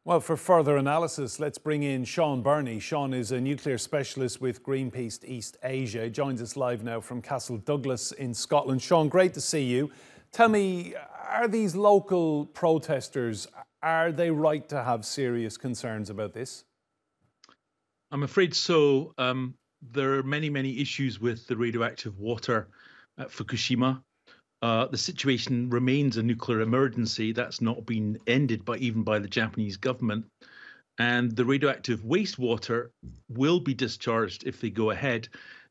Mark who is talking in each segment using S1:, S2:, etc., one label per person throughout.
S1: Well, for further analysis, let's bring in Shaun Burnie. Shaun is a nuclear specialist with Greenpeace East Asia. He joins us live now from Castle Douglas in Scotland. Shaun, great to see you. Tell me, are these local protesters, are they right to have serious concerns about this?
S2: I'm afraid so. There are many issues with the radioactive water at Fukushima. The situation remains a nuclear emergency. That's not been ended even by the Japanese government. And the radioactive wastewater will be discharged if they go ahead,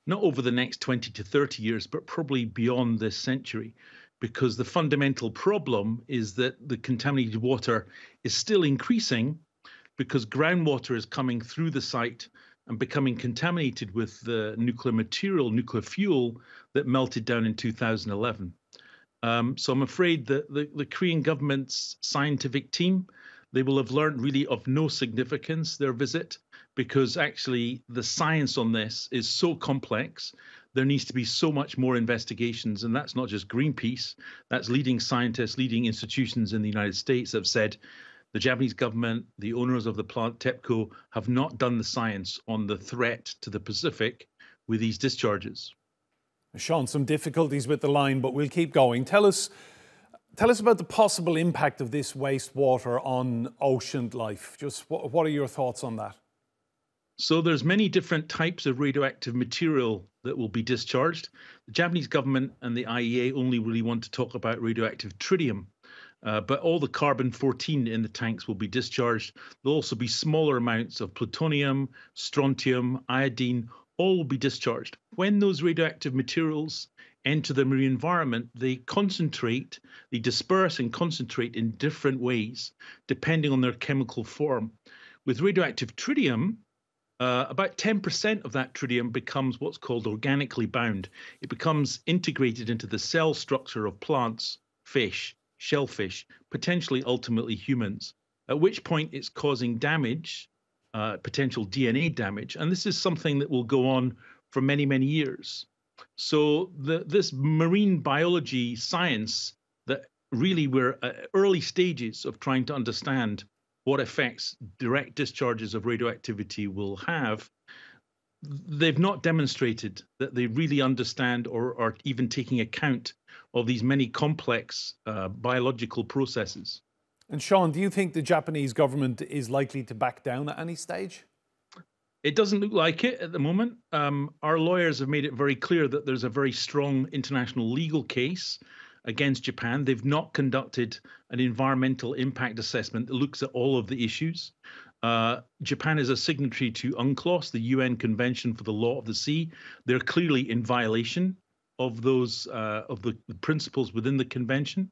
S2: not over the next 20 to 30 years, but probably beyond this century, because the fundamental problem is that the contaminated water is still increasing because groundwater is coming through the site and becoming contaminated with the nuclear material, nuclear fuel that melted down in 2011. So I'm afraid that the Korean government's scientific team, they will have learned really of no significance, their visit, because actually the science on this is so complex. There needs to be so much more investigations, and that's not just Greenpeace, that's leading scientists, leading institutions in the United States that have said the Japanese government, the owners of the plant, TEPCO, have not done the science on the threat to the Pacific with these discharges.
S1: Shaun, some difficulties with the line, but we'll keep going. Tell us about the possible impact of this wastewater on ocean life. Just what are your thoughts on that?
S2: So there's many different types of radioactive material that will be discharged. The Japanese government and the IAEA only really want to talk about radioactive tritium. But all the carbon-14 in the tanks will be discharged. There'll also be smaller amounts of plutonium, strontium, iodine, all will be discharged. When those radioactive materials enter the marine environment, they disperse and concentrate in different ways, depending on their chemical form. With radioactive tritium, about 10% of that tritium becomes what's called organically bound. It becomes integrated into the cell structure of plants, fish, shellfish, potentially ultimately humans, at which point it's causing damage, potential DNA damage. And this is something that will go on for many years. So this marine biology science that really we're at early stages of trying to understand what effects direct discharges of radioactivity will have, they've not demonstrated that they really understand or are even taking account of these many complex biological processes.
S1: And Shaun, do you think the Japanese government is likely to back down at any stage?
S2: It doesn't look like it at the moment. Our lawyers have made it very clear that there's a very strong international legal case against Japan. They've not conducted an environmental impact assessment that looks at all of the issues. Japan is a signatory to UNCLOS, the UN Convention for the Law of the Sea. They're clearly in violation of those of the principles within the convention.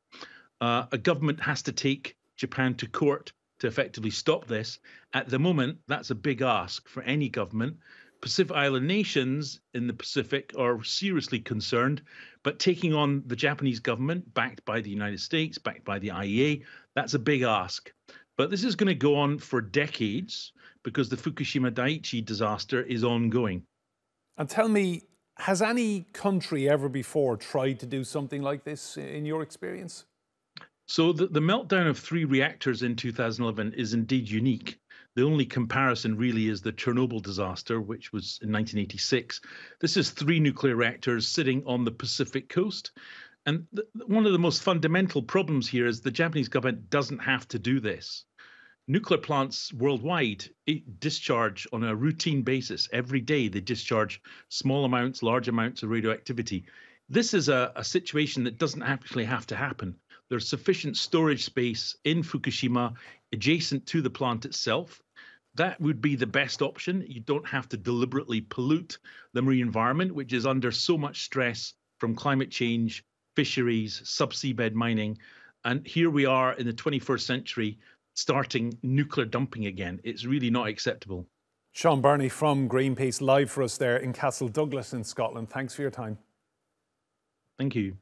S2: A government has to take Japan to court to effectively stop this. At the moment, that's a big ask for any government. Pacific Island nations in the Pacific are seriously concerned, but taking on the Japanese government, backed by the United States, backed by the IAEA, that's a big ask. But this is going to go on for decades because the Fukushima Daiichi disaster is ongoing.
S1: And tell me, has any country ever before tried to do something like this in your experience?
S2: So the meltdown of 3 reactors in 2011 is indeed unique. The only comparison really is the Chernobyl disaster, which was in 1986. This is 3 nuclear reactors sitting on the Pacific coast. And one of the most fundamental problems here is the Japanese government doesn't have to do this. Nuclear plants worldwide discharge on a routine basis. Every day they discharge small amounts, large amounts of radioactivity. This is a situation that doesn't actually have to happen. There's sufficient storage space in Fukushima adjacent to the plant itself. That would be the best option. You don't have to deliberately pollute the marine environment, which is under so much stress from climate change, fisheries, subseabed mining. And here we are in the 21st century starting nuclear dumping again. It's really not acceptable.
S1: Shaun Burnie from Greenpeace live for us there in Castle Douglas in Scotland. Thanks for your time.
S2: Thank you.